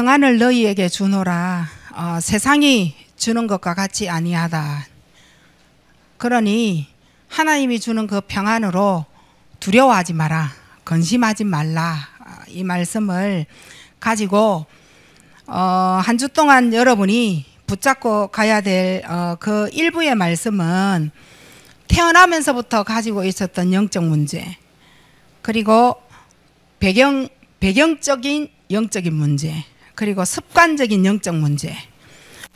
평안을 너희에게 주노라. 세상이 주는 것과 같이 아니하다. 그러니 하나님이 주는 그 평안으로 두려워하지 마라, 근심하지 말라, 이 말씀을 가지고 한 주 동안 여러분이 붙잡고 가야 될 그 일부의 말씀은 태어나면서부터 가지고 있었던 영적 문제, 그리고 배경적인 영적인 문제, 그리고 습관적인 영적 문제,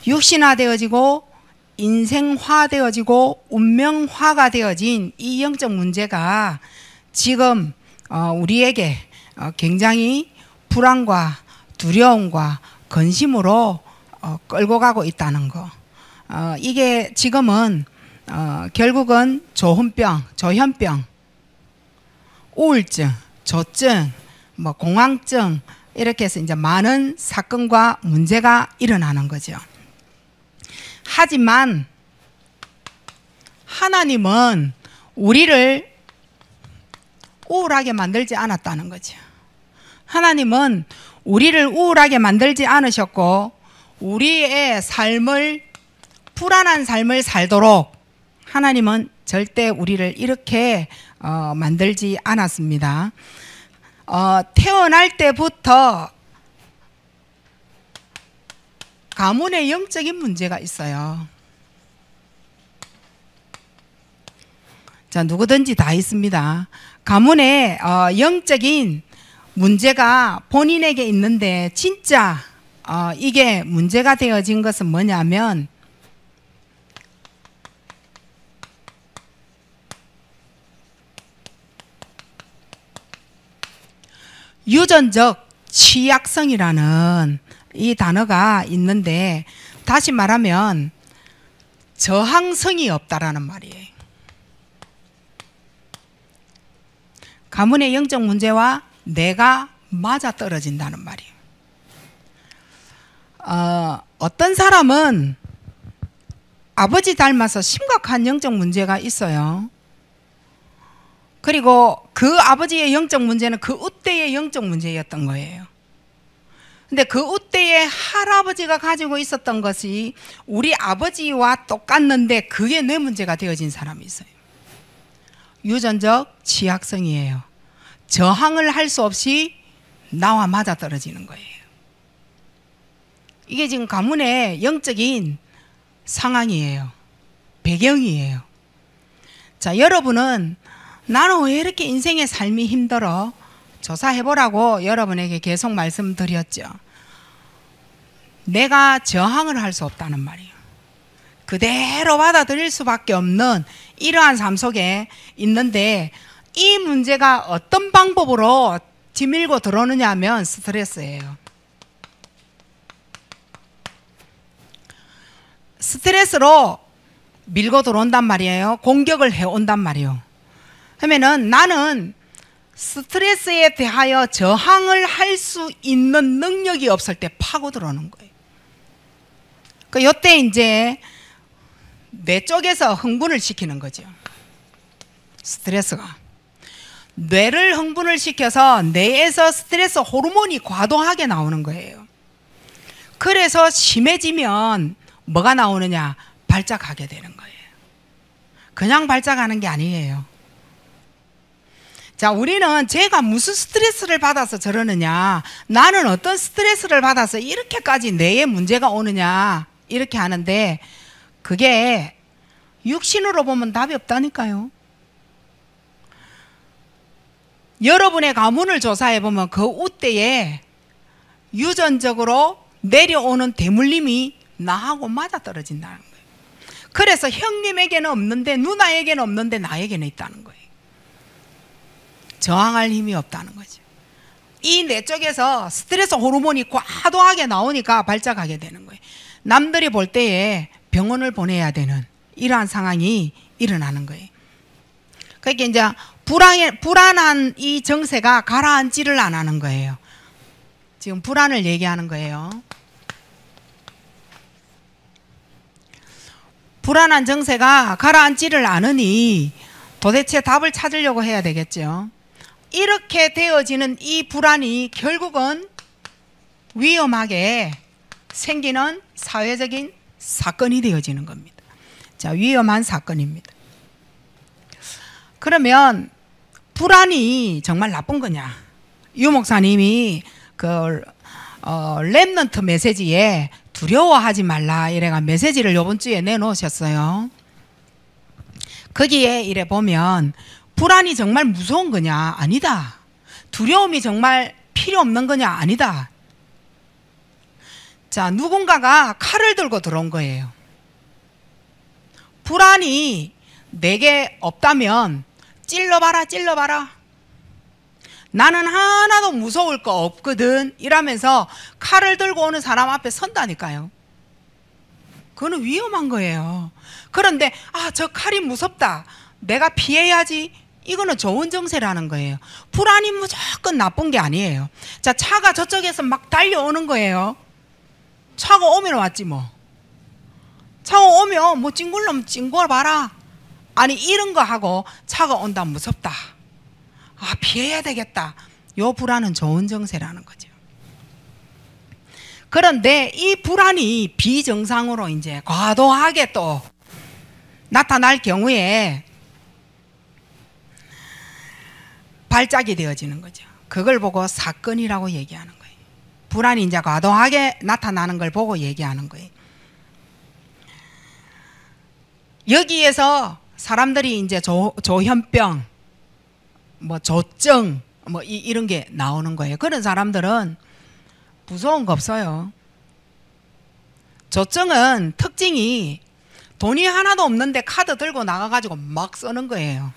육신화되어지고 인생화되어지고 운명화가 되어진 이 영적 문제가 지금 우리에게 굉장히 불안과 두려움과 근심으로 끌고 가고 있다는 거. 이게 지금은 결국은 조현병, 우울증, 조증, 공황증, 이렇게 해서 이제 많은 사건과 문제가 일어나는 거죠. 하지만 하나님은 우리를 우울하게 만들지 않았다는 거죠. 하나님은 우리를 우울하게 만들지 않으셨고, 우리의 삶을, 불안한 삶을 살도록 하나님은 절대 우리를 이렇게 만들지 않았습니다. 태어날 때부터 가문에 영적인 문제가 있어요. 자, 누구든지 다 있습니다. 가문에 영적인 문제가 본인에게 있는데, 진짜 이게 문제가 되어진 것은 뭐냐면, 유전적 취약성이라는 이 단어가 있는데, 다시 말하면 저항성이 없다라는 말이에요. 가문의 영적 문제와 내가 맞아떨어진다는 말이에요. 어떤 사람은 아버지 닮아서 심각한 영적 문제가 있어요. 그리고 그 아버지의 영적 문제는 그 우때의 영적 문제였던 거예요. 근데 그 우때의 할아버지가 가지고 있었던 것이 우리 아버지와 똑같는데 그게 내 문제가 되어진 사람이 있어요. 유전적 취약성이에요. 저항을 할 수 없이 나와 맞아떨어지는 거예요. 이게 지금 가문의 영적인 상황이에요. 배경이에요. 자, 여러분은 나는 왜 이렇게 인생의 삶이 힘들어? 조사해보라고 여러분에게 계속 말씀드렸죠. 내가 저항을 할 수 없다는 말이에요. 그대로 받아들일 수밖에 없는 이러한 삶 속에 있는데, 이 문제가 어떤 방법으로 뒤밀고 들어오느냐 하면 스트레스예요. 스트레스로 밀고 들어온단 말이에요. 공격을 해온단 말이에요. 그러면은 나는 스트레스에 대하여 저항을 할 수 있는 능력이 없을 때 파고 들어오는 거예요. 이때 이제 뇌 쪽에서 흥분을 시키는 거죠. 스트레스가 뇌를 흥분을 시켜서 뇌에서 스트레스 호르몬이 과도하게 나오는 거예요. 그래서 심해지면 뭐가 나오느냐? 발작하게 되는 거예요. 그냥 발작하는 게 아니에요. 자, 우리는 제가 무슨 스트레스를 받아서 저러느냐, 나는 어떤 스트레스를 받아서 이렇게까지 뇌에 문제가 오느냐, 이렇게 하는데, 그게 육신으로 보면 답이 없다니까요. 여러분의 가문을 조사해 보면 그 우때에 유전적으로 내려오는 대물림이 나하고 맞아떨어진다는 거예요. 그래서 형님에게는 없는데, 누나에게는 없는데 나에게는 있다는 거예요. 저항할 힘이 없다는 거죠. 이 뇌 쪽에서 스트레스 호르몬이 과도하게 나오니까 발작하게 되는 거예요. 남들이 볼 때에 병원을 보내야 되는 이러한 상황이 일어나는 거예요. 그러니까 이제 불안한 이 정세가 가라앉지를 안 하는 거예요. 지금 불안을 얘기하는 거예요. 불안한 정세가 가라앉지를 않으니 도대체 답을 찾으려고 해야 되겠죠. 이렇게 되어지는 이 불안이 결국은 위험하게 생기는 사회적인 사건이 되어지는 겁니다. 자, 위험한 사건입니다. 그러면 불안이 정말 나쁜 거냐? 유 목사님이 그 렘넌트 메시지에 두려워하지 말라 이래가 메시지를 이번 주에 내놓으셨어요. 거기에 이래 보면 불안이 정말 무서운 거냐? 아니다. 두려움이 정말 필요 없는 거냐? 아니다. 자, 누군가가 칼을 들고 들어온 거예요. 불안이 내게 없다면 찔러봐라, 찔러봐라. 나는 하나도 무서울 거 없거든 이러면서 칼을 들고 오는 사람 앞에 선다니까요. 그거는 위험한 거예요. 그런데 저 칼이 무섭다, 내가 피해야지, 이거는 좋은 정세라는 거예요. 불안이 무조건 나쁜 게 아니에요. 자, 차가 저쪽에서 막 달려오는 거예요. 차가 오면 왔지 뭐. 차가 오면 뭐 찡굴려면 찡굴봐라. 아니 이런 거 하고 차가 온다 무섭다, 피해야 되겠다, 요 불안은 좋은 정세라는 거죠. 그런데 이 불안이 비정상으로 이제 과도하게 또 나타날 경우에 발작이 되어지는 거죠. 그걸 보고 사건이라고 얘기하는 거예요. 불안이 이제 과도하게 나타나는 걸 보고 얘기하는 거예요. 여기에서 사람들이 이제 조현병, 뭐 조증, 뭐 이런 게 나오는 거예요. 그런 사람들은 무서운 거 없어요. 조증은 특징이 돈이 하나도 없는데 카드 들고 나가가지고 막 쓰는 거예요.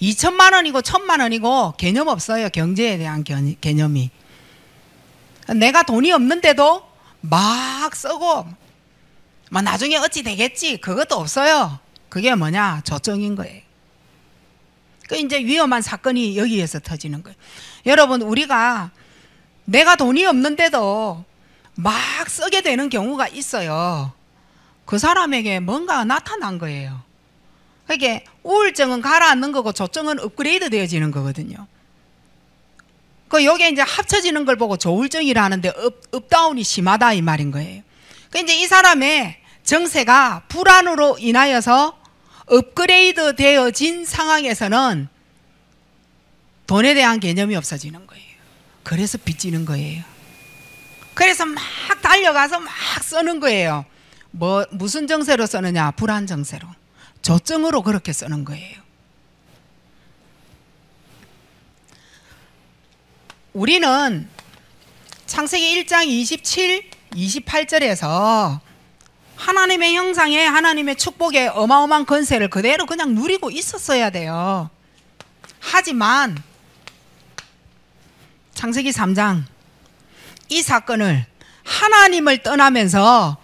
2천만 원이고 1,000만 원이고 개념 없어요. 경제에 대한 개념이. 내가 돈이 없는데도 막 쓰고 뭐 나중에 어찌 되겠지, 그것도 없어요. 그게 뭐냐? 조증인 거예요. 그 이제 위험한 사건이 여기에서 터지는 거예요. 여러분, 우리가 내가 돈이 없는데도 막 쓰게 되는 경우가 있어요. 그 사람에게 뭔가 나타난 거예요. 그러니까 우울증은 가라앉는 거고 조증은 업그레이드 되어지는 거거든요. 요게 이제 합쳐지는 걸 보고 조울증이라는데 업다운이 심하다 이 말인 거예요. 그 이제 이 사람의 정세가 불안으로 인하여서 업그레이드 되어진 상황에서는 돈에 대한 개념이 없어지는 거예요. 그래서 빚지는 거예요. 그래서 막 달려가서 막 쓰는 거예요. 무슨 정세로 쓰느냐? 불안 정세로. 조증으로 그렇게 쓰는 거예요. 우리는 창세기 1장 27, 28절에서 하나님의 형상에 하나님의 축복의 어마어마한 권세를 그대로 그냥 누리고 있었어야 돼요. 하지만 창세기 3장 이 사건을 하나님을 떠나면서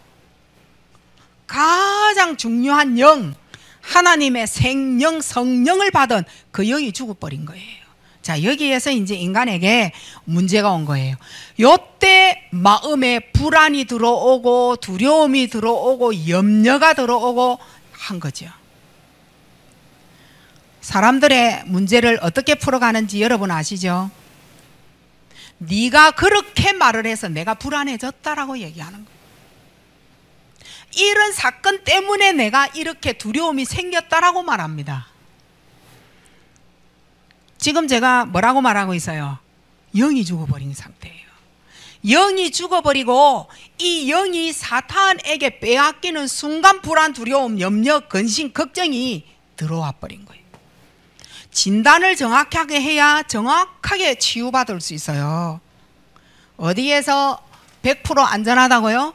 가장 중요한 영, 하나님의 생명 성령을 받은 그 영이 죽어버린 거예요. 자, 여기에서 이제 인간에게 문제가 온 거예요. 요때 마음에 불안이 들어오고 두려움이 들어오고 염려가 들어오고 한 거죠. 사람들의 문제를 어떻게 풀어가는지 여러분 아시죠? 네가 그렇게 말을 해서 내가 불안해졌다라고 얘기하는 거예요. 이런 사건 때문에 내가 이렇게 두려움이 생겼다라고 말합니다. 지금 제가 뭐라고 말하고 있어요? 영이 죽어버린 상태예요. 영이 죽어버리고 이 영이 사탄에게 빼앗기는 순간 불안, 두려움, 염려, 근심, 걱정이 들어와 버린 거예요. 진단을 정확하게 해야 정확하게 치유받을 수 있어요. 어디에서 100% 안전하다고요?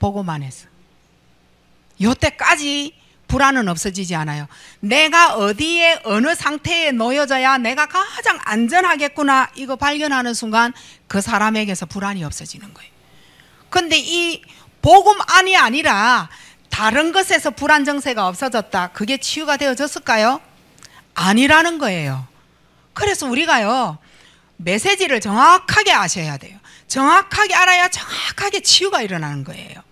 보고만 해서. 요때까지 불안은 없어지지 않아요. 내가 어디에 어느 상태에 놓여져야 내가 가장 안전하겠구나 이거 발견하는 순간 그 사람에게서 불안이 없어지는 거예요. 근데 이 복음 안이 아니라 다른 것에서 불안 정세가 없어졌다, 그게 치유가 되어졌을까요? 아니라는 거예요. 그래서 우리가요, 메시지를 정확하게 아셔야 돼요. 정확하게 알아야 정확하게 치유가 일어나는 거예요.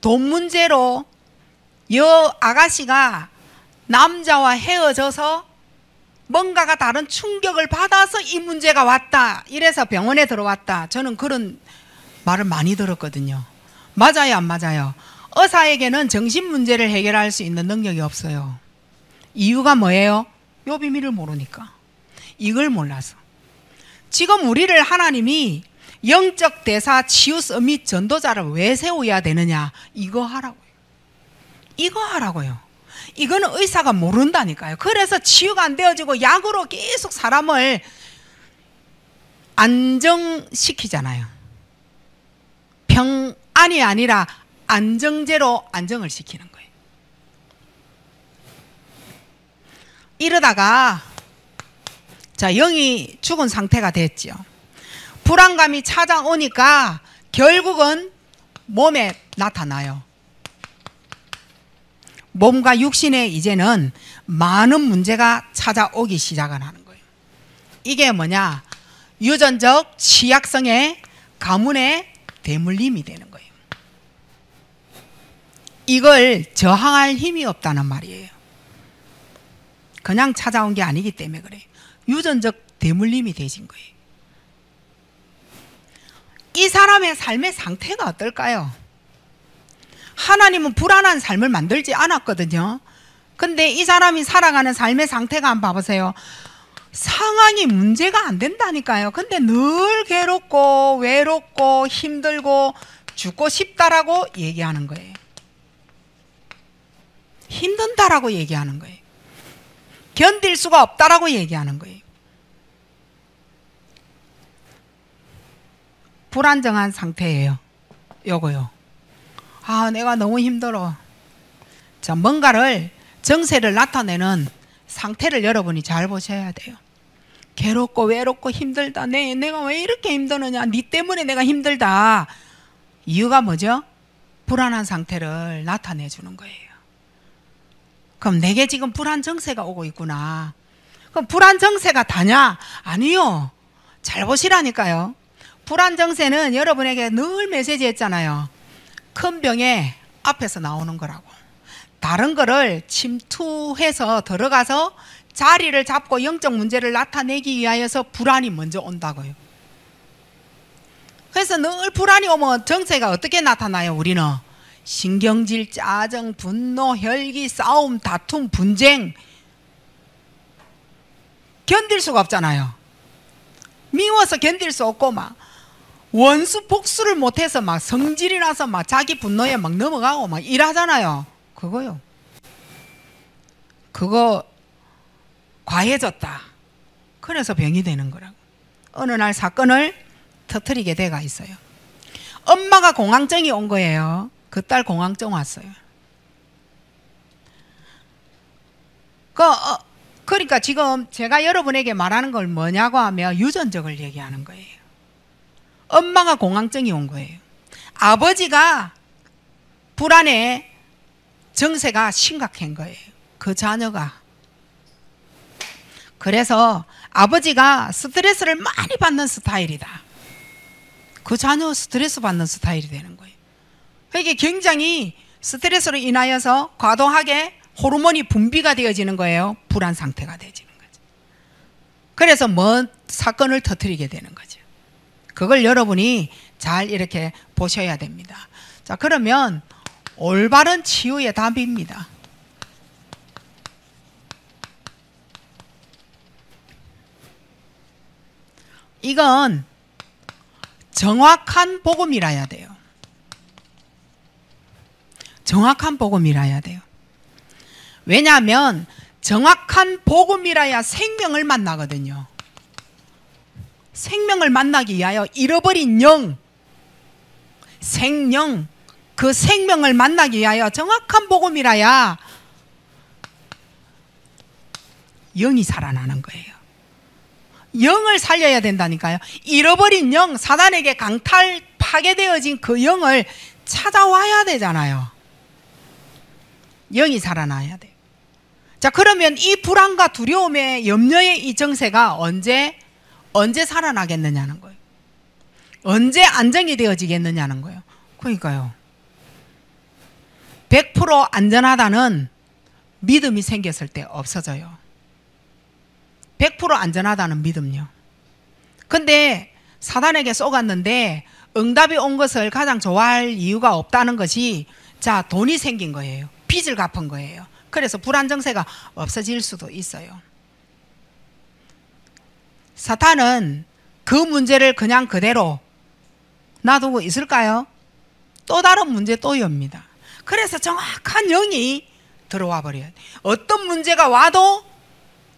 돈 문제로 여 아가씨가 남자와 헤어져서 뭔가가 다른 충격을 받아서 이 문제가 왔다. 이래서 병원에 들어왔다. 저는 그런 말을 많이 들었거든요. 맞아요, 안 맞아요? 의사에게는 정신 문제를 해결할 수 있는 능력이 없어요. 이유가 뭐예요? 요 비밀을 모르니까. 이걸 몰라서. 지금 우리를 하나님이 영적 대사 치유서 및 전도자를 왜 세워야 되느냐? 이거 하라고요. 이거 하라고요. 이거는 의사가 모른다니까요. 그래서 치유가 안 되어지고 약으로 계속 사람을 안정시키잖아요. 병안이 아니라 안정제로 안정을 시키는 거예요. 이러다가 자, 영이 죽은 상태가 됐죠. 불안감이 찾아오니까 결국은 몸에 나타나요. 몸과 육신에 이제는 많은 문제가 찾아오기 시작을 하는 거예요. 이게 뭐냐? 유전적 취약성의 가문의 대물림이 되는 거예요. 이걸 저항할 힘이 없다는 말이에요. 그냥 찾아온 게 아니기 때문에 그래요. 유전적 대물림이 되신 거예요. 이 사람의 삶의 상태가 어떨까요? 하나님은 불안한 삶을 만들지 않았거든요. 근데 이 사람이 살아가는 삶의 상태가 한번 봐보세요. 상황이 문제가 안 된다니까요. 근데 늘 괴롭고 외롭고 힘들고 죽고 싶다라고 얘기하는 거예요. 힘든다라고 얘기하는 거예요. 견딜 수가 없다라고 얘기하는 거예요. 불안정한 상태예요. 요거요. 아, 내가 너무 힘들어. 자, 뭔가를 정세를 나타내는 상태를 여러분이 잘 보셔야 돼요. 괴롭고 외롭고 힘들다. 내가 왜 이렇게 힘드느냐. 니 때문에 내가 힘들다. 이유가 뭐죠? 불안한 상태를 나타내 주는 거예요. 그럼 내게 지금 불안 정세가 오고 있구나. 그럼 불안 정세가 다냐? 아니요. 잘 보시라니까요. 불안 정세는 여러분에게 늘 메시지 했잖아요. 큰 병에 앞에서 나오는 거라고. 다른 거를 침투해서 들어가서 자리를 잡고 영적 문제를 나타내기 위하여서 불안이 먼저 온다고요. 그래서 늘 불안이 오면 정세가 어떻게 나타나요? 우리는 신경질, 짜증, 분노, 혈기, 싸움, 다툼, 분쟁. 견딜 수가 없잖아요. 미워서 견딜 수 없고 막 원수 복수를 못해서 막 성질이 나서 막 자기 분노에 막 넘어가고 막 일하잖아요. 그거요. 그거 과해졌다. 그래서 병이 되는 거라고. 어느 날 사건을 터뜨리게 돼가 있어요. 엄마가 공황증이 온 거예요. 그 딸 공황증 왔어요. 그러니까 지금 제가 여러분에게 말하는 걸 뭐냐고 하면 유전적을 얘기하는 거예요. 엄마가 공황증이 온 거예요. 아버지가 불안해 정세가 심각한 거예요. 그 자녀가. 그래서 아버지가 스트레스를 많이 받는 스타일이다. 그 자녀 스트레스 받는 스타일이 되는 거예요. 이게 굉장히 스트레스로 인하여서 과도하게 호르몬이 분비가 되어지는 거예요. 불안 상태가 되어지는 거죠. 그래서 뭔 사건을 터뜨리게 되는 거죠. 그걸 여러분이 잘 이렇게 보셔야 됩니다. 자, 그러면 올바른 치유의 답입니다. 이건 정확한 복음이라야 돼요. 정확한 복음이라야 돼요. 왜냐하면 정확한 복음이라야 생명을 만나거든요. 생명을 만나기 위하여 잃어버린 영, 생명, 그 생명을 만나기 위하여 정확한 복음이라야 영이 살아나는 거예요. 영을 살려야 된다니까요. 잃어버린 영, 사단에게 강탈 파괴되어진 그 영을 찾아와야 되잖아요. 영이 살아나야 돼요. 자, 그러면 이 불안과 두려움의 염려의 이 정세가 언제 살아나겠느냐는 거예요. 언제 안정이 되어지겠느냐는 거예요. 그러니까요. 100% 안전하다는 믿음이 생겼을 때 없어져요. 100% 안전하다는 믿음요. 근데 사단에게 속았는데 응답이 온 것을 가장 좋아할 이유가 없다는 것이, 자, 돈이 생긴 거예요. 빚을 갚은 거예요. 그래서 불안정세가 없어질 수도 있어요. 사탄은 그 문제를 그냥 그대로 놔두고 있을까요? 또 다른 문제 또 엽니다. 그래서 정확한 영이 들어와 버려요. 어떤 문제가 와도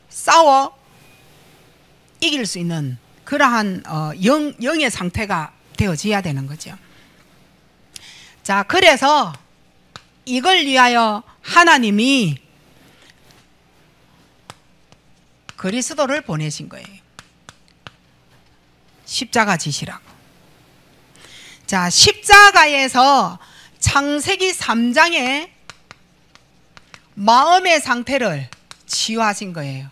싸워 이길 수 있는 그러한 영의 상태가 되어져야 되는 거죠. 자, 그래서 이걸 위하여 하나님이 그리스도를 보내신 거예요. 십자가 지시라고. 자, 십자가에서 창세기 3장에 마음의 상태를 치유하신 거예요.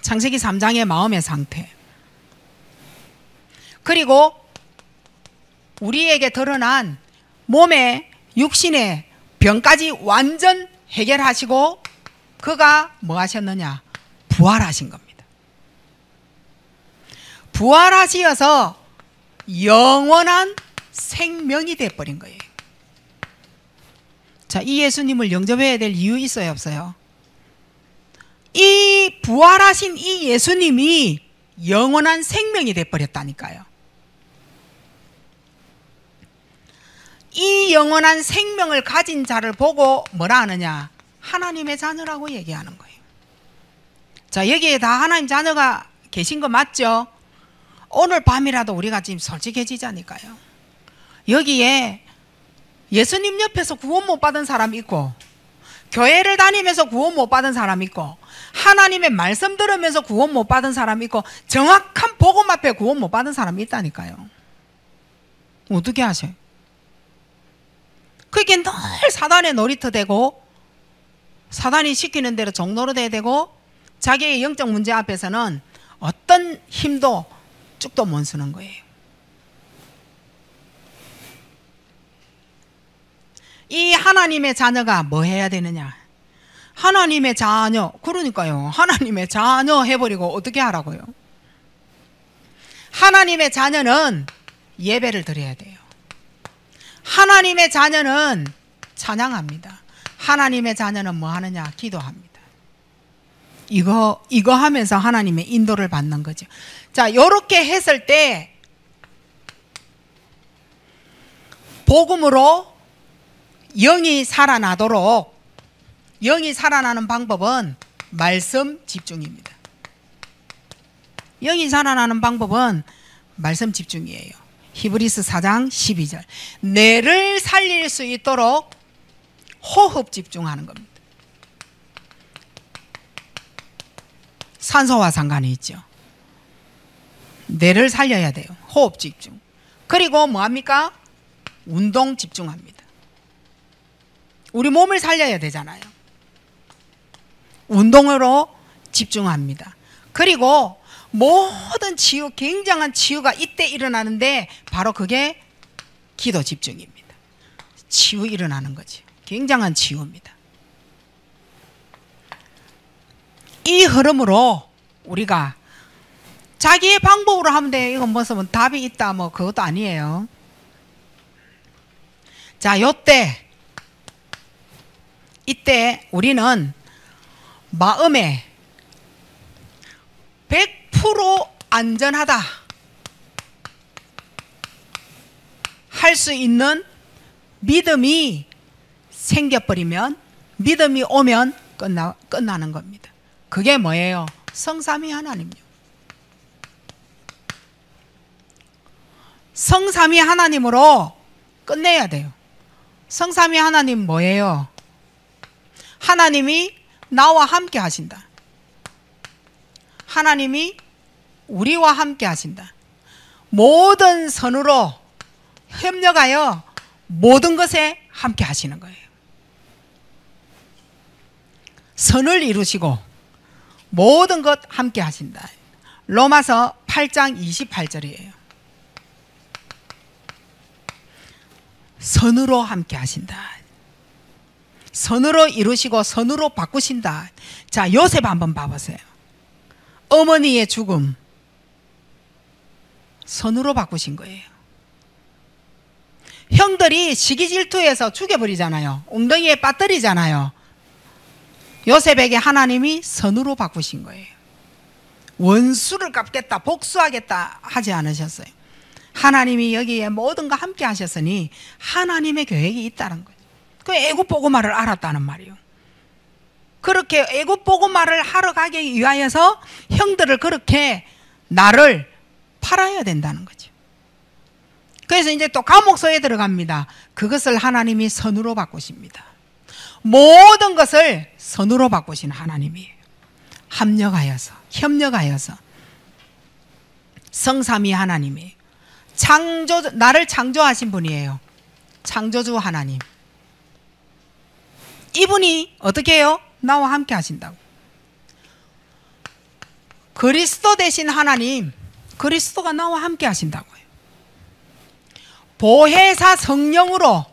창세기 3장의 마음의 상태. 그리고 우리에게 드러난 몸의 육신의 병까지 완전 해결하시고 그가 뭐 하셨느냐? 부활하신 겁니다. 부활하시어서 영원한 생명이 되어버린 거예요. 자, 이 예수님을 영접해야 될 이유 있어요, 없어요? 이 부활하신 이 예수님이 영원한 생명이 되어버렸다니까요. 이 영원한 생명을 가진 자를 보고 뭐라 하느냐? 하나님의 자녀라고 얘기하는 거예요. 자, 여기에 다 하나님 자녀가 계신 거 맞죠? 오늘 밤이라도 우리가 지금 솔직해지자니까요. 여기에 예수님 옆에서 구원 못 받은 사람 있고, 교회를 다니면서 구원 못 받은 사람 있고, 하나님의 말씀 들으면서 구원 못 받은 사람 있고, 정확한 복음 앞에 구원 못 받은 사람이 있다니까요. 어떻게 하셔요? 그게 늘 사단의 놀이터 되고, 사단이 시키는 대로 종로로 돼야 되고, 자기의 영적 문제 앞에서는 어떤 힘도 쭉도 못 쓰는 거예요. 이 하나님의 자녀가 뭐 해야 되느냐? 하나님의 자녀, 그러니까요. 하나님의 자녀 해버리고 어떻게 하라고요? 하나님의 자녀는 예배를 드려야 돼요. 하나님의 자녀는 찬양합니다. 하나님의 자녀는 뭐 하느냐? 기도합니다. 이거 하면서 하나님의 인도를 받는 거죠. 자, 요렇게 했을 때 복음으로 영이 살아나도록, 영이 살아나는 방법은 말씀 집중입니다. 영이 살아나는 방법은 말씀 집중이에요. 히브리서 4장 12절. 뇌를 살릴 수 있도록 호흡 집중하는 겁니다. 산소와 상관이 있죠. 뇌를 살려야 돼요. 호흡 집중. 그리고 뭐합니까? 운동 집중합니다. 우리 몸을 살려야 되잖아요. 운동으로 집중합니다. 그리고 모든 치유, 굉장한 치유가 이때 일어나는데 바로 그게 기도 집중입니다. 치유 일어나는 거지. 굉장한 치유입니다. 이 흐름으로 우리가 자기의 방법으로 하면 돼. 이건 무슨 답이 있다 뭐 그것도 아니에요. 자, 이때 우리는 마음에 100% 안전하다 할 수 있는 믿음이 생겨버리면, 믿음이 오면 끝나는 겁니다. 그게 뭐예요? 성삼위 하나님요. 성삼위 하나님으로 끝내야 돼요. 성삼위 하나님 뭐예요? 하나님이 나와 함께 하신다. 하나님이 우리와 함께 하신다. 모든 선으로 협력하여 모든 것에 함께 하시는 거예요. 선을 이루시고 모든 것 함께 하신다. 로마서 8장 28절이에요. 선으로 함께 하신다. 선으로 이루시고 선으로 바꾸신다. 자, 요셉 한번 봐보세요. 어머니의 죽음 선으로 바꾸신 거예요. 형들이 시기 질투해서 죽여버리잖아요. 웅덩이에 빠뜨리잖아요. 요셉에게 하나님이 선으로 바꾸신 거예요. 원수를 갚겠다, 복수하겠다 하지 않으셨어요. 하나님이 여기에 모든 거 함께 하셨으니 하나님의 계획이 있다는 거예요. 그 애굽 보고마를 알았다는 말이에요. 그렇게 애굽 보고마를 하러 가기 위하여서 형들을 그렇게 나를 팔아야 된다는 거죠. 그래서 이제 또 감옥소에 들어갑니다. 그것을 하나님이 선으로 바꾸십니다. 모든 것을 선으로 바꾸신 하나님이에요. 합력하여서, 협력하여서. 성삼위 하나님이에요. 나를 창조하신 분이에요. 창조주 하나님. 이분이 어떻게 해요? 나와 함께 하신다고. 그리스도 대신 하나님, 그리스도가 나와 함께 하신다고요. 보혜사 성령으로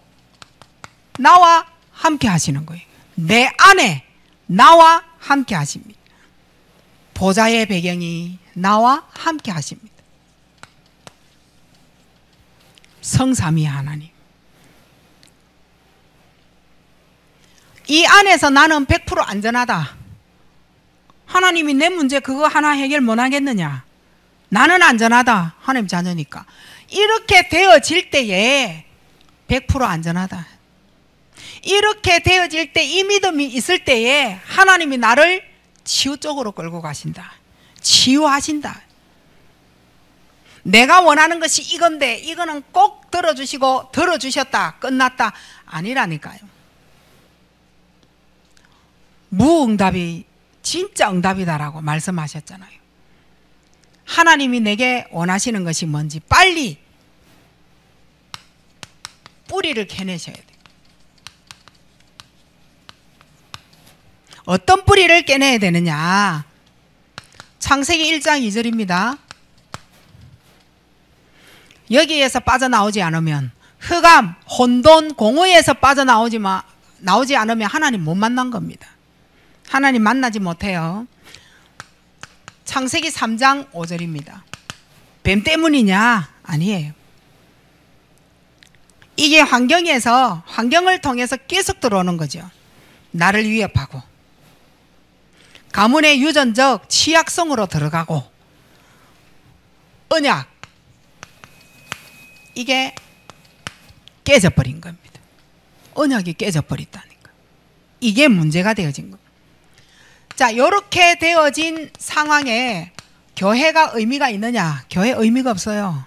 나와 함께 하시는 거예요. 내 안에 나와 함께 하십니다. 보좌의 배경이 나와 함께 하십니다. 성삼위 하나님. 이 안에서 나는 100% 안전하다. 하나님이 내 문제 그거 하나 해결 못 하겠느냐? 나는 안전하다. 하나님 자녀니까. 이렇게 되어질 때에 100% 안전하다. 이렇게 되어질 때 이 믿음이 있을 때에 하나님이 나를 치유 쪽으로 끌고 가신다. 치유하신다. 내가 원하는 것이 이건데 이거는 꼭 들어주시고 들어주셨다. 끝났다. 아니라니까요. 무응답이 진짜 응답이다라고 말씀하셨잖아요. 하나님이 내게 원하시는 것이 뭔지 빨리 뿌리를 캐내셔야 돼요. 어떤 뿌리를 깨내야 되느냐? 창세기 1장 2절입니다. 여기에서 빠져나오지 않으면 흑암, 혼돈, 공허에서 나오지 않으면 하나님 못 만난 겁니다. 하나님 만나지 못해요. 창세기 3장 5절입니다. 뱀 때문이냐? 아니에요. 이게 환경을 통해서 계속 들어오는 거죠. 나를 위협하고 가문의 유전적 취약성으로 들어가고 언약 이게 깨져버린 겁니다. 언약이 깨져버렸다니까. 이게 문제가 되어진 겁니다. 자, 이렇게 되어진 상황에 교회가 의미가 있느냐? 교회 의미가 없어요.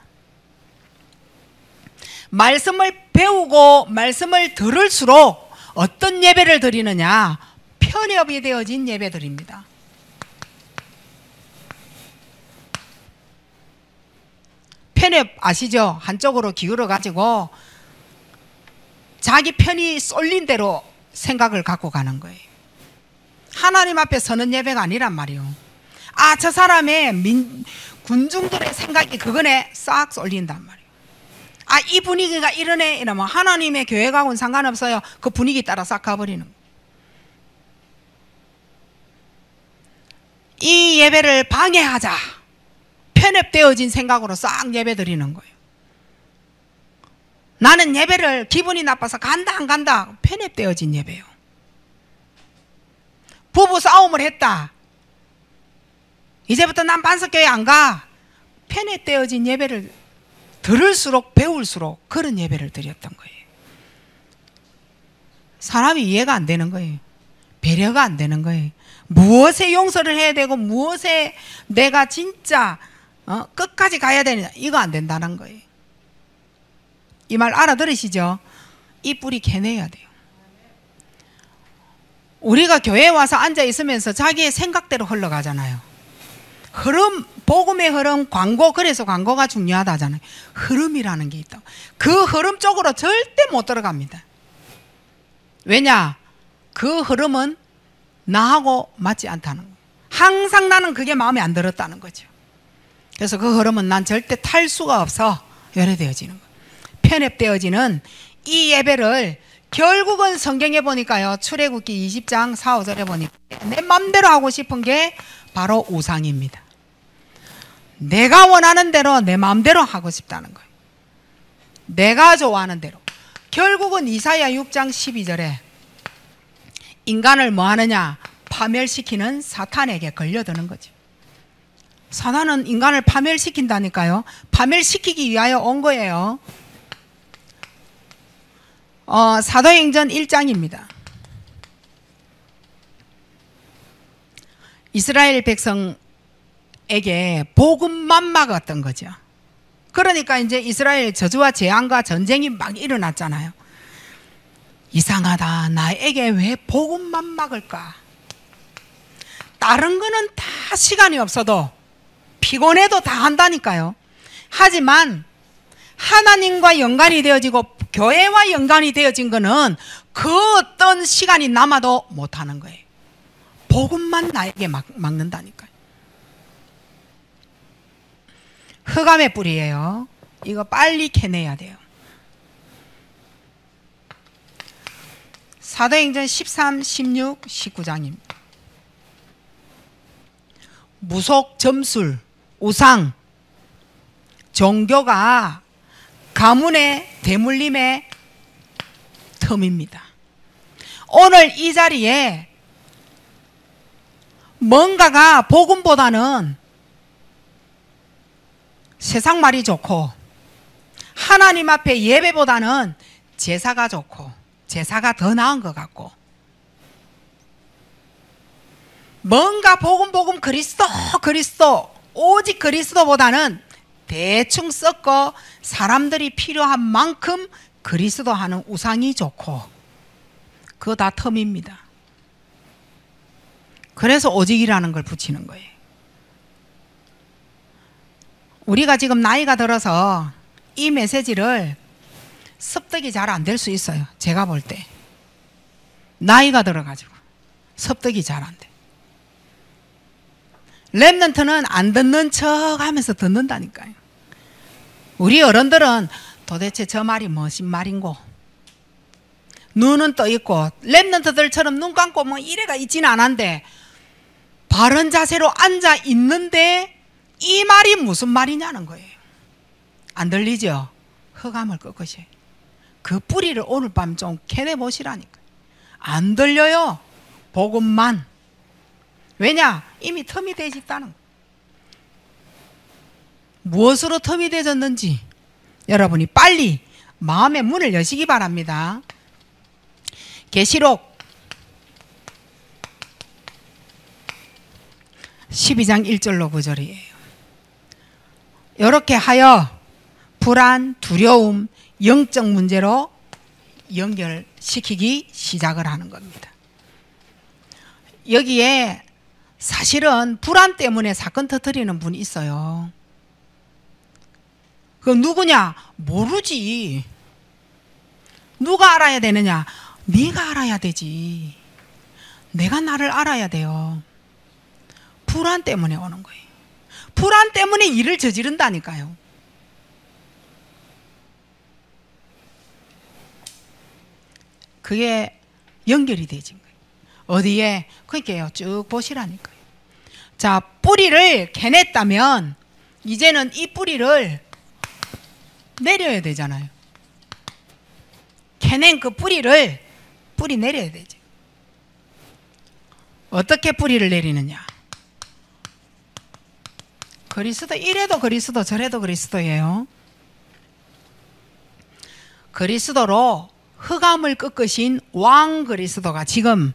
말씀을 배우고 말씀을 들을수록 어떤 예배를 드리느냐? 편협이 되어진 예배드립니다. 편협 아시죠? 한쪽으로 기울어 가지고 자기 편이 쏠린 대로 생각을 갖고 가는 거예요. 하나님 앞에 서는 예배가 아니란 말이에요. 아, 저 사람의 군중들의 생각이 그거네 싹 쏠린단 말이에요. 아, 이 분위기가 이러네 이러면 하나님의 교회하고는 상관없어요. 그 분위기 따라 싹 가버리는 거예요. 이 예배를 방해하자. 편협되어진 생각으로 싹 예배 드리는 거예요. 나는 예배를 기분이 나빠서 간다 안 간다. 편협되어진 예배요. 부부 싸움을 했다. 이제부터 난 반석교회 안 가. 편협되어진 예배를 들을수록 배울수록 그런 예배를 드렸던 거예요. 사람이 이해가 안 되는 거예요. 배려가 안 되는 거예요. 무엇에 용서를 해야 되고 무엇에 내가 진짜 끝까지 가야 되느냐. 이거 안 된다는 거예요. 이 말 알아들으시죠? 이 뿌리 캐내야 돼요. 우리가 교회에 와서 앉아 있으면서 자기의 생각대로 흘러가잖아요. 흐름, 복음의 흐름, 광고, 그래서 광고가 중요하다잖아요. 흐름이라는 게 있다. 그 흐름 쪽으로 절대 못 들어갑니다. 왜냐? 그 흐름은 나하고 맞지 않다는 거예요. 항상 나는 그게 마음에 안 들었다는 거죠. 그래서 그 흐름은 난 절대 탈 수가 없어. 열애되어지는 거예요. 편협되어지는 이 예배를 결국은 성경에 보니까요. 출애굽기 20장 4, 5절에 보니까 내 맘대로 하고 싶은 게 바로 우상입니다. 내가 원하는 대로 내 마음대로 하고 싶다는 거예요. 내가 좋아하는 대로. 결국은 이사야 6장 12절에 인간을 뭐 하느냐? 파멸시키는 사탄에게 걸려드는 거죠. 사탄은 인간을 파멸시킨다니까요. 파멸시키기 위하여 온 거예요. 사도행전 1장입니다. 이스라엘 백성에게 복음만 막았던 거죠. 그러니까 이제 이스라엘 저주와 재앙과 전쟁이 막 일어났잖아요. 이상하다. 나에게 왜 복음만 막을까? 다른 거는 다 시간이 없어도 피곤해도 다 한다니까요. 하지만 하나님과 연관이 되어지고 교회와 연관이 되어진 거는 그 어떤 시간이 남아도 못하는 거예요. 복음만 나에게 막는다니까요. 흑암의 뿌리예요. 이거 빨리 캐내야 돼요. 사도행전 13, 16, 19장입니다. 무속, 점술, 우상, 종교가 가문의 대물림의 틈입니다. 오늘 이 자리에 뭔가가 복음보다는 세상 말이 좋고 하나님 앞에 예배보다는 제사가 좋고 제사가 더 나은 것 같고 뭔가 복음 그리스도 오직 그리스도보다는 대충 섞어 사람들이 필요한 만큼 그리스도 하는 우상이 좋고 그거 다 텀입니다. 그래서 오직이라는 걸 붙이는 거예요. 우리가 지금 나이가 들어서 이 메시지를 습득이 잘 안 될 수 있어요. 제가 볼 때 나이가 들어가지고 습득이 잘 안 돼. 렘넌트는 안 듣는 척 하면서 듣는다니까요. 우리 어른들은 도대체 저 말이 무슨 말인고 눈은 떠 있고 렘넌트들처럼 눈 감고 뭐 이래가 있지는 않은데 바른 자세로 앉아 있는데 이 말이 무슨 말이냐는 거예요. 안 들리죠? 흑암을 꺾으셔요. 그 뿌리를 오늘 밤 좀 캐내 보시라니까. 안 들려요. 복음만. 왜냐? 이미 텀이 되어있다는 거예요. 무엇으로 텀이 되어졌는지 여러분이 빨리 마음의 문을 여시기 바랍니다. 계시록 12장 1절로 9절이에요. 이렇게 하여 불안, 두려움, 영적 문제로 연결시키기 시작을 하는 겁니다. 여기에 사실은 불안 때문에 사건 터뜨리는 분이 있어요. 그 누구냐? 모르지. 누가 알아야 되느냐? 네가 알아야 되지. 내가 나를 알아야 돼요. 불안 때문에 오는 거예요. 불안 때문에 일을 저지른다니까요. 그게 연결이 되진 거예요. 어디에? 그러니까요. 쭉 보시라니까요. 자, 뿌리를 캐냈다면 이제는 이 뿌리를 내려야 되잖아요. 캐낸 그 뿌리 내려야 되죠. 어떻게 뿌리를 내리느냐? 그리스도 이래도 그리스도 저래도 그리스도예요. 그리스도로 흑암을 꺾으신 왕 그리스도가 지금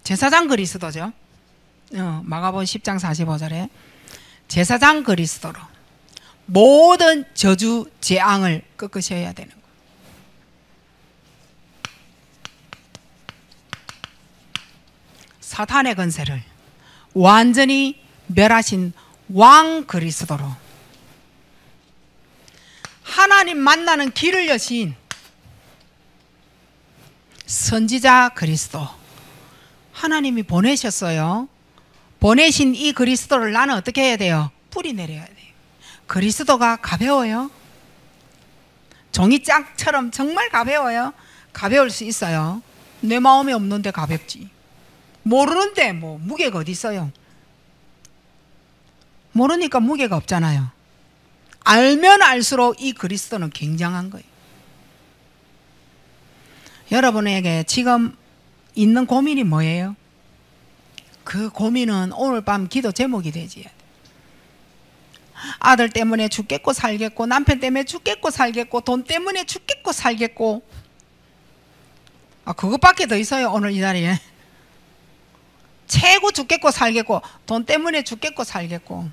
제사장 그리스도죠. 마가복음 10장 45절에 제사장 그리스도로 모든 저주 재앙을 꺾으셔야 되는 거예요. 사탄의 권세를 완전히 멸하신 왕 그리스도로 하나님 만나는 길을 여신 선지자 그리스도 하나님이 보내셨어요. 보내신 이 그리스도를 나는 어떻게 해야 돼요? 뿌리 내려야 돼요. 그리스도가 가벼워요. 종이짝처럼 정말 가벼워요. 가벼울 수 있어요. 내 마음에 없는데 가볍지. 모르는데 뭐 무게가 어디 있어요? 모르니까 무게가 없잖아요. 알면 알수록 이 그리스도는 굉장한 거예요. 여러분에게 지금 있는 고민이 뭐예요? 그 고민은 오늘 밤 기도 제목이 되지. 아들 때문에 죽겠고 살겠고, 남편 때문에 죽겠고 살겠고, 돈 때문에 죽겠고 살겠고, 그것밖에 더 있어요. 오늘 이 자리에 최고 죽겠고 살겠고, 돈 때문에 죽겠고 살겠고,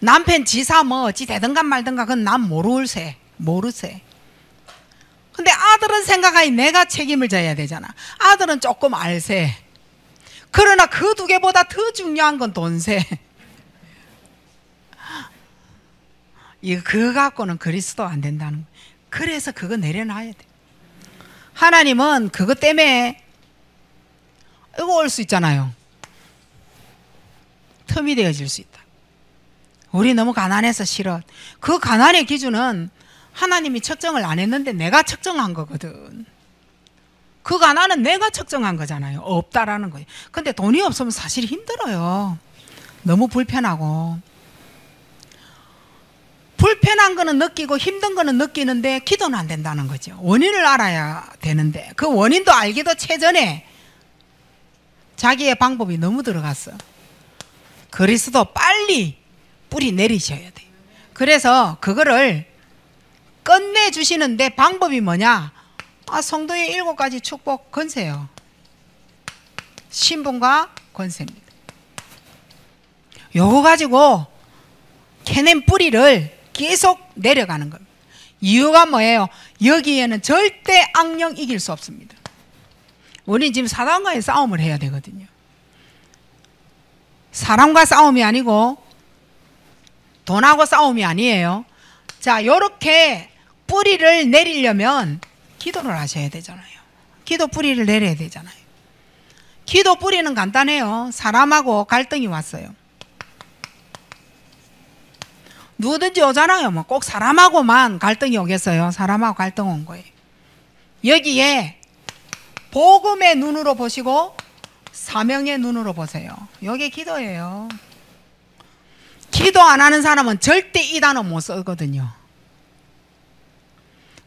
남편 지사 뭐 지 되든가 말든가 그건 난 모르세. 근데 아들은 생각하니 내가 책임을 져야 되잖아. 아들은 조금 알세. 그러나 그 두 개보다 더 중요한 건 돈세. 그거 갖고는 그리스도 안 된다는 거예요. 그래서 그거 내려놔야 돼. 하나님은 그것 때문에 이거 올 수 있잖아요. 틈이 되어질 수 있다. 우리 너무 가난해서 싫어. 그 가난의 기준은 하나님이 측정을 안 했는데 내가 측정한 거거든. 그 가난은 내가 측정한 거잖아요. 없다라는 거예요. 근데 돈이 없으면 사실 힘들어요. 너무 불편하고. 불편한 거는 느끼고 힘든 거는 느끼는데 기도는 안 된다는 거죠. 원인을 알아야 되는데 그 원인도 알기도 최전에 자기의 방법이 너무 들어갔어. 그리스도 빨리 뿌리 내리셔야 돼요. 그래서 그거를 끝내주시는데 방법이 뭐냐? 성도의 7가지 축복 권세요. 신분과 권세입니다. 요거 가지고 캐낸 뿌리를 계속 내려가는 겁니다. 이유가 뭐예요? 여기에는 절대 악령 이길 수 없습니다. 우리 지금 사단과의 싸움을 해야 되거든요. 사람과 싸움이 아니고 돈하고 싸움이 아니에요. 자, 요렇게 뿌리를 내리려면 기도를 하셔야 되잖아요. 기도 뿌리를 내려야 되잖아요. 기도 뿌리는 간단해요. 사람하고 갈등이 왔어요. 누구든지 오잖아요. 뭐 꼭 사람하고만 갈등이 오겠어요. 사람하고 갈등 온 거예요. 여기에 복음의 눈으로 보시고 사명의 눈으로 보세요. 이게 기도예요. 기도 안 하는 사람은 절대 이 단어 못 쓰거든요.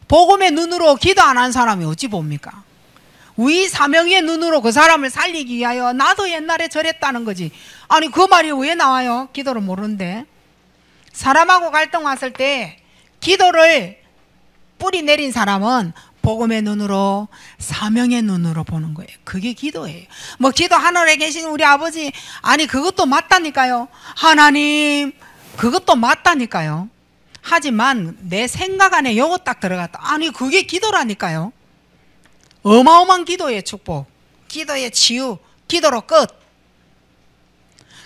복음의 눈으로 기도 안 하는 사람이 어찌 봅니까? 위 사명의 눈으로 그 사람을 살리기 위하여 나도 옛날에 저랬다는 거지. 아니 그 말이 왜 나와요? 기도를 모르는데. 사람하고 갈등 왔을 때 기도를 뿌리 내린 사람은 복음의 눈으로 사명의 눈으로 보는 거예요. 그게 기도예요. 뭐 기도 하늘에 계신 우리 아버지, 아니 그것도 맞다니까요. 하나님, 그것도 맞다니까요. 하지만 내 생각 안에 요거 딱 들어갔다. 아니 그게 기도라니까요. 어마어마한 기도의 축복, 기도의 치유, 기도로 끝.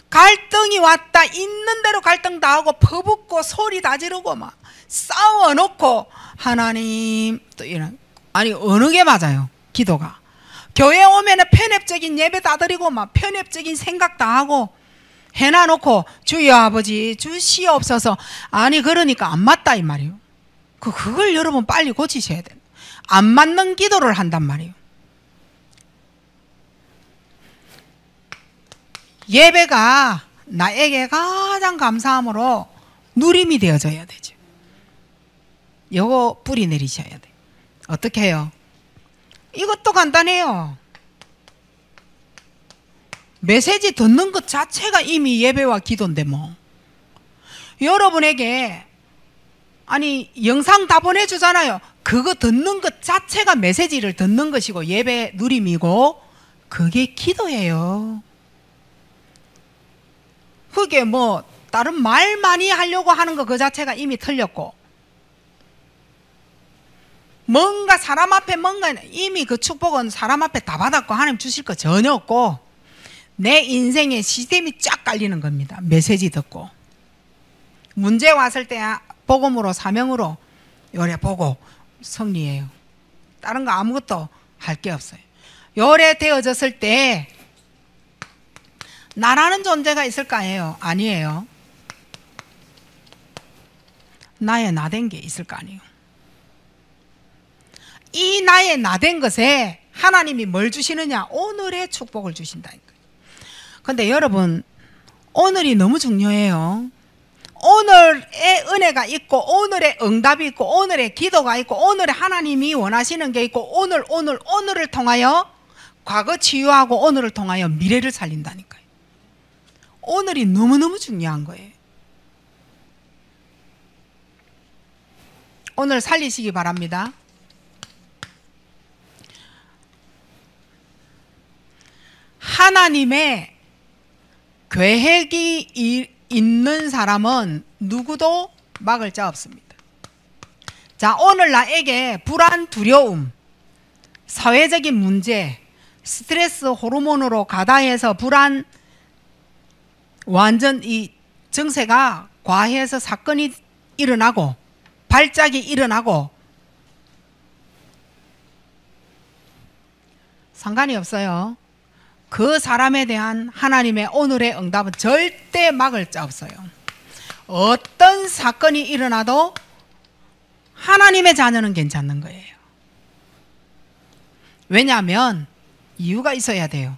갈등이 왔다. 있는 대로 갈등 다 하고 퍼붓고 소리 다 지르고 막 싸워놓고 하나님 또 이런. 아니 어느 게 맞아요? 기도가. 교회 오면은 편협적인 예배 다 드리고 막 편협적인 생각 다 하고 해놔놓고 주여 아버지 주시옵소서. 아니 그러니까 안 맞다 이 말이에요. 그걸 여러분 빨리 고치셔야 돼요. 안 맞는 기도를 한단 말이에요. 예배가 나에게 가장 감사함으로 누림이 되어져야 되죠. 요거 뿌리 내리셔야 돼요. 어떻게 해요? 이것도 간단해요. 메시지 듣는 것 자체가 이미 예배와 기도인데 뭐. 여러분에게 아니 영상 다 보내주잖아요. 그거 듣는 것 자체가 메시지를 듣는 것이고 예배 누림이고 그게 기도예요. 그게 뭐 다른 말 많이 하려고 하는 거 그 자체가 이미 틀렸고 뭔가 사람 앞에 뭔가 이미 그 축복은 사람 앞에 다 받았고 하나님 주실 거 전혀 없고 내 인생의 시스템이 쫙 깔리는 겁니다. 메시지 듣고 문제 왔을 때 복음으로 사명으로 요래 보고 승리해요. 다른 거 아무것도 할 게 없어요. 요래 되어졌을 때 나라는 존재가 있을까요? 아니에요. 나의 나된 게 있을 거 아니에요. 이 나의 나된 것에 하나님이 뭘 주시느냐? 오늘의 축복을 주신다니까요. 근데 여러분, 오늘이 너무 중요해요. 오늘의 은혜가 있고, 오늘의 응답이 있고, 오늘의 기도가 있고, 오늘의 하나님이 원하시는 게 있고, 오늘을 통하여 과거 치유하고, 오늘을 통하여 미래를 살린다니까요. 오늘이 너무너무 중요한 거예요. 오늘 살리시기 바랍니다. 하나님의 계획이 있는 사람은 누구도 막을 자 없습니다. 자, 오늘 나에게 불안, 두려움, 사회적인 문제, 스트레스 호르몬으로 가다해서 불안, 완전 이 정세가 과해서 사건이 일어나고 발작이 일어나고 상관이 없어요. 그 사람에 대한 하나님의 오늘의 응답은 절대 막을 자 없어요. 어떤 사건이 일어나도 하나님의 자녀는 괜찮은 거예요. 왜냐하면 이유가 있어야 돼요.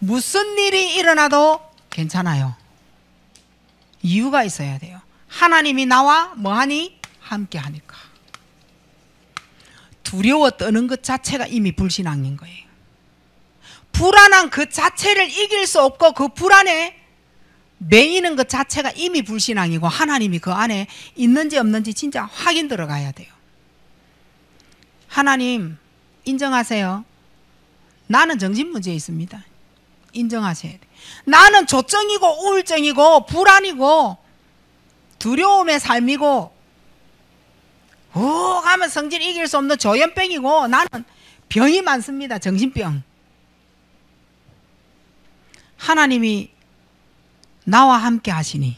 무슨 일이 일어나도 괜찮아요. 이유가 있어야 돼요. 하나님이 나와 뭐하니? 함께 하니까. 두려워 떠는 것 자체가 이미 불신앙인 거예요. 불안한 그 자체를 이길 수 없고 그 불안에 매이는 것 자체가 이미 불신앙이고 하나님이 그 안에 있는지 없는지 진짜 확인 들어가야 돼요. 하나님 인정하세요. 나는 정신문제에 있습니다. 인정하셔야 돼요. 나는 조증이고 우울증이고 불안이고 두려움의 삶이고 하면 성질 이길 수 없는 조현병이고 나는 병이 많습니다. 정신병. 하나님이 나와 함께 하시니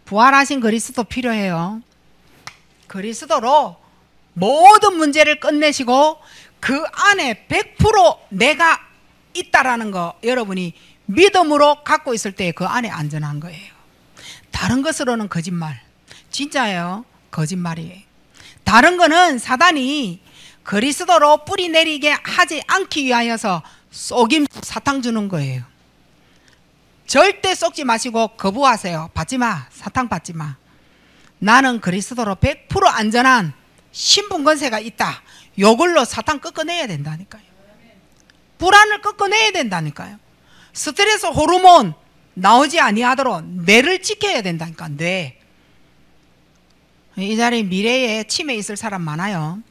부활하신 그리스도 필요해요. 그리스도로 모든 문제를 끝내시고 그 안에 100% 내가 있다라는 거 여러분이 믿음으로 갖고 있을 때 그 안에 안전한 거예요. 다른 것으로는 거짓말. 진짜예요. 거짓말이에요. 다른 거는 사단이 그리스도로 뿌리 내리게 하지 않기 위하여서 쏘김 사탕 주는 거예요. 절대 쏘지 마시고 거부하세요. 받지 마. 사탕 받지 마. 나는 그리스도로 100% 안전한 신분권세가 있다. 요걸로 사탕 꺾어내야 된다니까요. 불안을 꺾어내야 된다니까요. 스트레스 호르몬 나오지 아니하도록 뇌를 지켜야 된다니까. 뇌. 이 자리에 미래에 치매 있을 사람 많아요.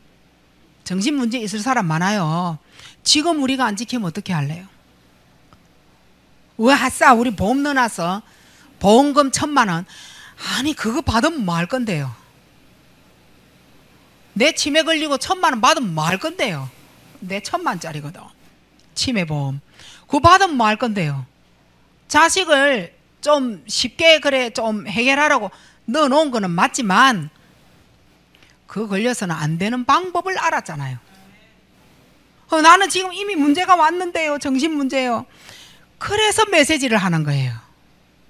정신문제 있을 사람 많아요. 지금 우리가 안 지키면 어떻게 할래요? 왜 하싸 우리 보험 넣어놨어. 보험금 1,000만 원. 아니 그거 받으면 뭐 할 건데요? 내 치매 걸리고 1,000만 원 받으면 뭐 할 건데요? 내 1,000만 원짜리거든. 치매보험. 그거 받으면 뭐 할 건데요? 자식을 좀 쉽게 그래 좀 해결하라고 넣어놓은 거는 맞지만 그거 걸려서는 안 되는 방법을 알았잖아요. 나는 지금 이미 문제가 왔는데요. 정신문제요. 그래서 메시지를 하는 거예요.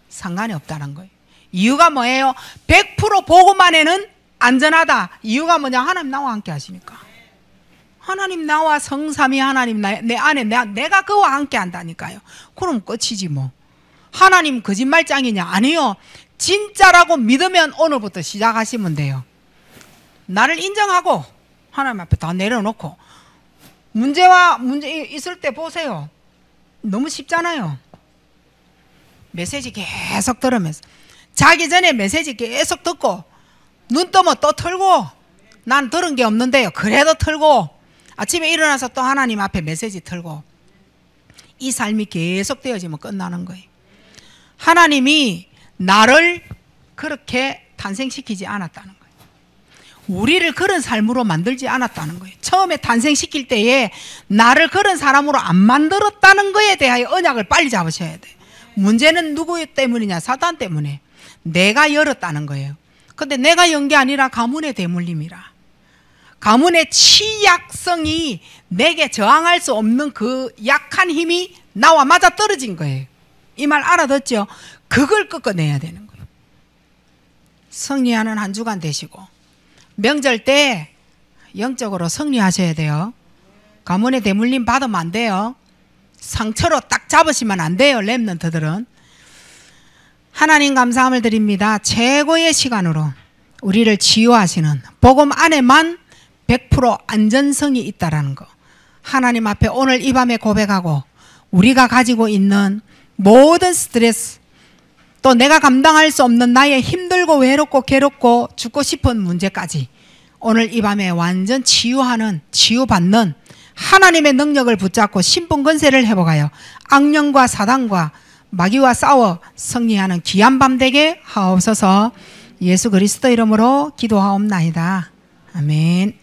상관이 없다는 거예요. 이유가 뭐예요? 100% 보고만 해는 안전하다. 이유가 뭐냐? 하나님 나와 함께 하시니까. 하나님 나와 성삼위 하나님 내 안에 내가 그와 함께 한다니까요. 그럼 끝이지 뭐. 하나님 거짓말장이냐? 아니요. 진짜라고 믿으면 오늘부터 시작하시면 돼요. 나를 인정하고 하나님 앞에 다 내려놓고 문제 있을 때 보세요. 너무 쉽잖아요. 메시지 계속 들으면서 자기 전에 메시지 계속 듣고 눈 뜨면 또 틀고 난 들은 게 없는데요. 그래도 틀고 아침에 일어나서 또 하나님 앞에 메시지 틀고 이 삶이 계속 되어지면 끝나는 거예요. 하나님이 나를 그렇게 탄생시키지 않았다는 거예요. 우리를 그런 삶으로 만들지 않았다는 거예요. 처음에 탄생시킬 때에 나를 그런 사람으로 안 만들었다는 거에 대하여 언약을 빨리 잡으셔야 돼요. 문제는 누구 때문이냐? 사단 때문에. 내가 열었다는 거예요. 근데 내가 연 게 아니라 가문의 대물림이라. 가문의 취약성이 내게 저항할 수 없는 그 약한 힘이 나와 맞아 떨어진 거예요. 이 말 알아듣죠? 그걸 꺾어내야 되는 거예요. 승리하는 한 주간 되시고 명절 때 영적으로 승리하셔야 돼요. 가문의 대물림 받으면 안 돼요. 상처로 딱 잡으시면 안 돼요. 렘넌트들은. 하나님 감사함을 드립니다. 최고의 시간으로 우리를 치유하시는 복음 안에만 100% 안전성이 있다라는 거 하나님 앞에 오늘 이 밤에 고백하고 우리가 가지고 있는 모든 스트레스 또 내가 감당할 수 없는 나의 힘들고 외롭고 괴롭고 죽고 싶은 문제까지 오늘 이 밤에 완전 치유받는 하나님의 능력을 붙잡고 신분건세를 회복하여 악령과 사단과 마귀와 싸워 승리하는 귀한 밤 되게 하옵소서. 예수 그리스도 이름으로 기도하옵나이다. 아멘.